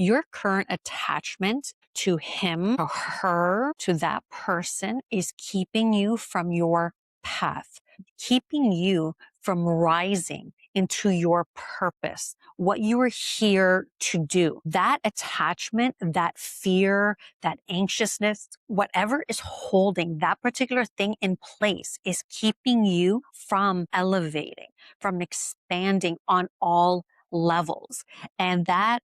Your current attachment to him, to her, to that person is keeping you from your path, keeping you from rising into your purpose, what you are here to do. That attachment, that fear, that anxiousness, whatever is holding that particular thing in place is keeping you from elevating, from expanding on all levels. And that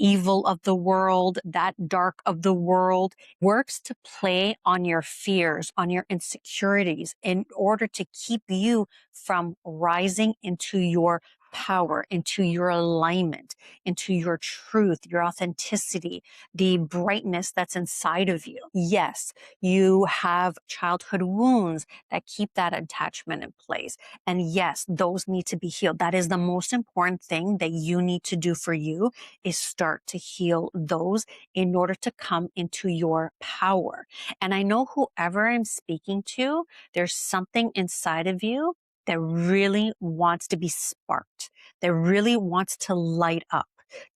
evil of the world, that dark of the world works to play on your fears, on your insecurities in order to keep you from rising into your power, into your alignment, into your truth, your authenticity, the brightness that's inside of you. Yes, you have childhood wounds that keep that attachment in place. And yes, those need to be healed. That is the most important thing that you need to do for you, is start to heal those in order to come into your power. And I know whoever I'm speaking to, there's something inside of you that really wants to be sparked, that really wants to light up,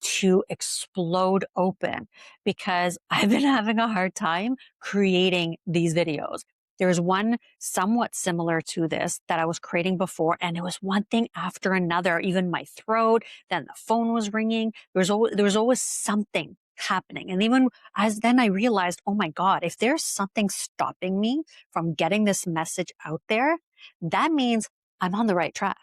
to explode open, because I've been having a hard time creating these videos. There's one somewhat similar to this that I was creating before, and it was one thing after another, even my throat, then the phone was ringing. There was always something happening. And even as then I realized, oh my God, if there's something stopping me from getting this message out there, that means I'm on the right track.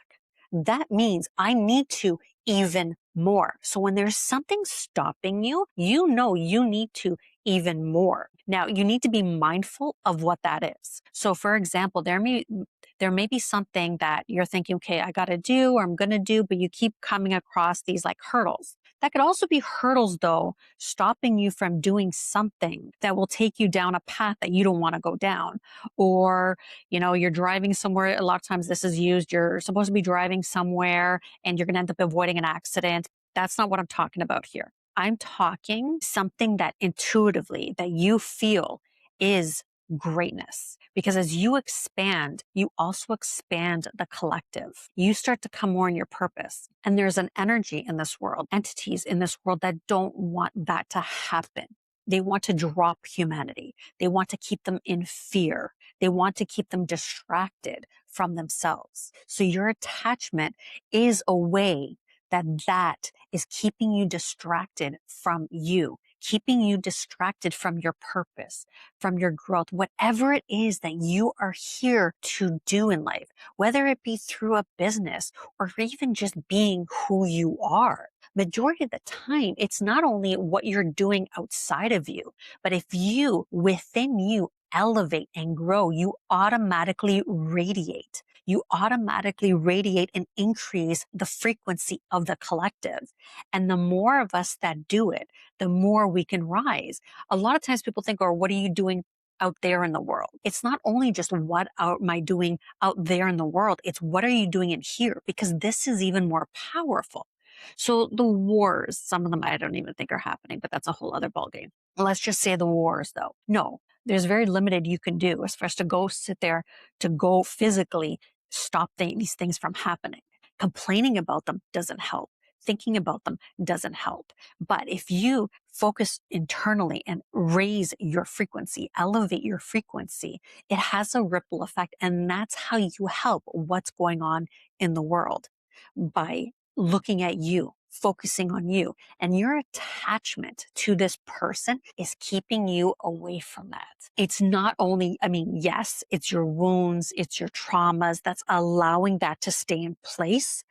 That means I need to even more. So when there's something stopping you, you know you need to even more. Now, you need to be mindful of what that is. So for example, there may be something that you're thinking, okay, I got to do or I'm going to do, but you keep coming across these like hurdles. That could also be hurdles though, stopping you from doing something that will take you down a path that you don't want to go down. Or, you're driving somewhere. A lot of times this is used. You're supposed to be driving somewhere and you're going to end up avoiding an accident. That's not what I'm talking about here. I'm talking something that intuitively that you feel is greatness. Because as you expand, you also expand the collective. You start to come more in your purpose. And there's an energy in this world, entities in this world that don't want that to happen. They want to drop humanity. They want to keep them in fear. They want to keep them distracted from themselves. So your attachment is a way that is keeping you distracted from you, keeping you distracted from your purpose, from your growth, whatever it is that you are here to do in life, whether it be through a business or even just being who you are. Majority of the time, it's not only what you're doing outside of you, but if you, within you, elevate and grow, you automatically radiate. You automatically radiate and increase the frequency of the collective. And the more of us that do it, the more we can rise. A lot of times people think, oh, what are you doing out there in the world? It's not only just what am I doing out there in the world, it's what are you doing in here? Because this is even more powerful. So the wars, some of them I don't even think are happening, but that's a whole other ballgame. Let's just say the wars though. No, there's very limited you can do as far as to go sit there, to go physically stop these things from happening. Complaining about them doesn't help. Thinking about them doesn't help. But if you focus internally and raise your frequency, elevate your frequency, it has a ripple effect. And that's how you help what's going on in the world, by looking at you, focusing on you. And your attachment to this person is keeping you away from that. It's not only, yes, it's your wounds, it's your traumas that's allowing that to stay in place.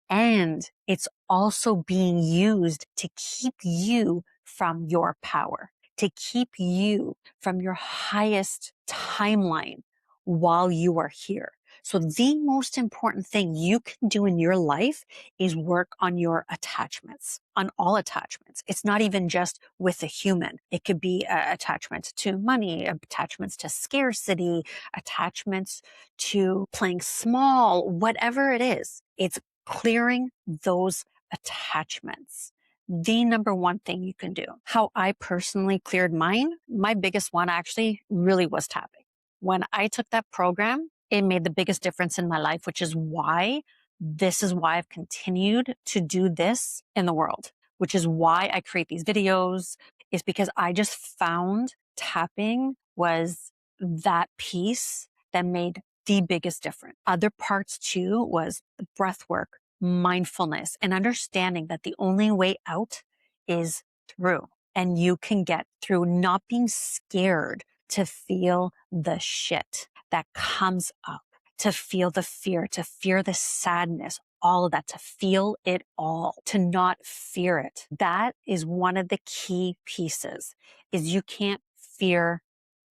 And it's also being used to keep you from your power, to keep you from your highest timeline while you are here. So the most important thing you can do in your life is work on your attachments, on all attachments. It's not even just with a human. It could be attachments to money, attachments to scarcity, attachments to playing small, whatever it is. It's clearing those attachments. The number one thing you can do. How I personally cleared mine, my biggest one actually really was tapping. When I took that program, it made the biggest difference in my life, which is why I've continued to do this in the world. which is why I create these videos, is because I just found tapping was that piece that made the biggest difference. Other parts too was the breath work, mindfulness, and understanding that the only way out is through. And you can get through, not being scared to feel the shit that comes up, to feel the fear, to fear the sadness, all of that, to feel it all, to not fear it. That is one of the key pieces, is you can't fear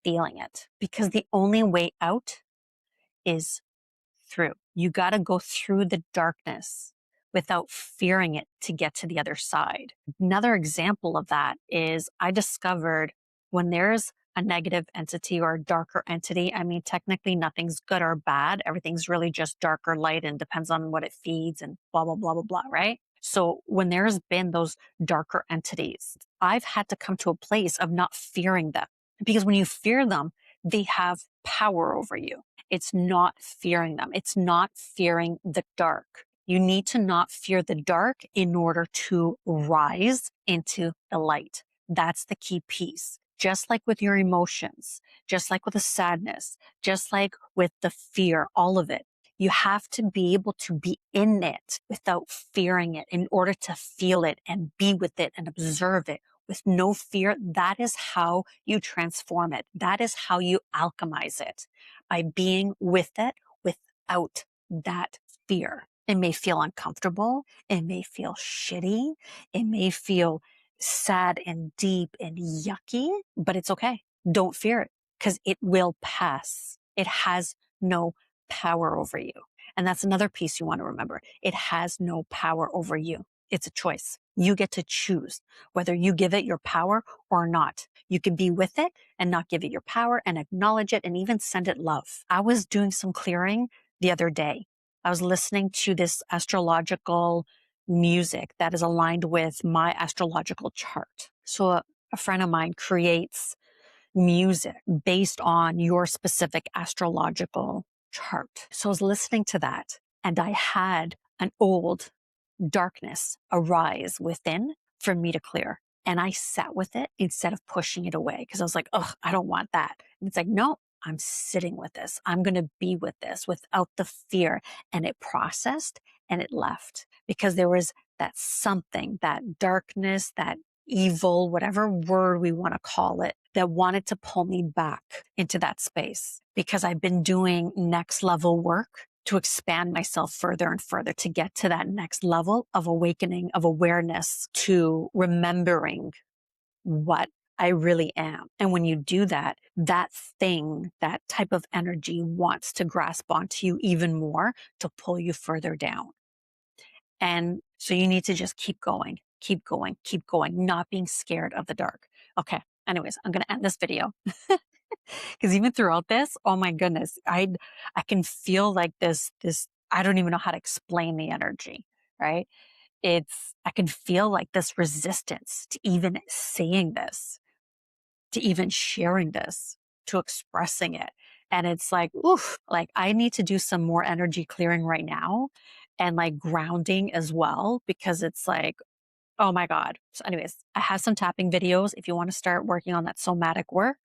feeling it, because the only way out is through. You got to go through the darkness without fearing it to get to the other side. Another example of that is I discovered when there's a negative entity or a darker entity, I mean, technically nothing's good or bad. Everything's really just dark or light and depends on what it feeds and blah, blah, blah, blah, blah, right? So when there's been those darker entities, I've had to come to a place of not fearing them, because when you fear them, they have power over you. It's not fearing them. It's not fearing the dark. You need to not fear the dark in order to rise into the light. That's the key piece. Just like with your emotions, just like with the sadness, just like with the fear, all of it. You have to be able to be in it without fearing it in order to feel it and be with it and observe it with no fear. That is how you transform it. That is how you alchemize it, by being with it without that fear. It may feel uncomfortable. It may feel shitty. It may feel sad and deep and yucky, but it's okay. Don't fear it, because it will pass. It has no power over you. And that's another piece you want to remember. It has no power over you. It's a choice. You get to choose whether you give it your power or not. You can be with it and not give it your power and acknowledge it and even send it love. I was doing some clearing the other day. I was listening to this astrological music that is aligned with my astrological chart. So a friend of mine creates music based on your specific astrological chart. So I was listening to that, and I had an old darkness arise within for me to clear. And I sat with it instead of pushing it away, because I was like, oh, I don't want that. And it's like, no, I'm sitting with this. I'm going to be with this without the fear. And it processed and it left, because there was that something, that darkness, that evil, whatever word we want to call it, that wanted to pull me back into that space, because I've been doing next level work to expand myself further and further to get to that next level of awakening, of awareness, to remembering what I really am. And when you do that, that thing, that type of energy wants to grasp onto you even more to pull you further down. And so you need to just keep going, keep going, keep going, not being scared of the dark. Okay. Anyways, I'm going to end this video. Because even throughout this, oh my goodness, I can feel like this, I don't even know how to explain the energy, right? I can feel like this resistance to even saying this, to even sharing this, to expressing it. And it's like, oof, like I need to do some more energy clearing right now, and like grounding as well, because it's like, oh my God. So anyways, I have some tapping videos if you want to start working on that somatic work.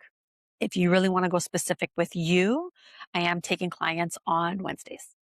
If you really want to go specific with you, I am taking clients on Wednesdays.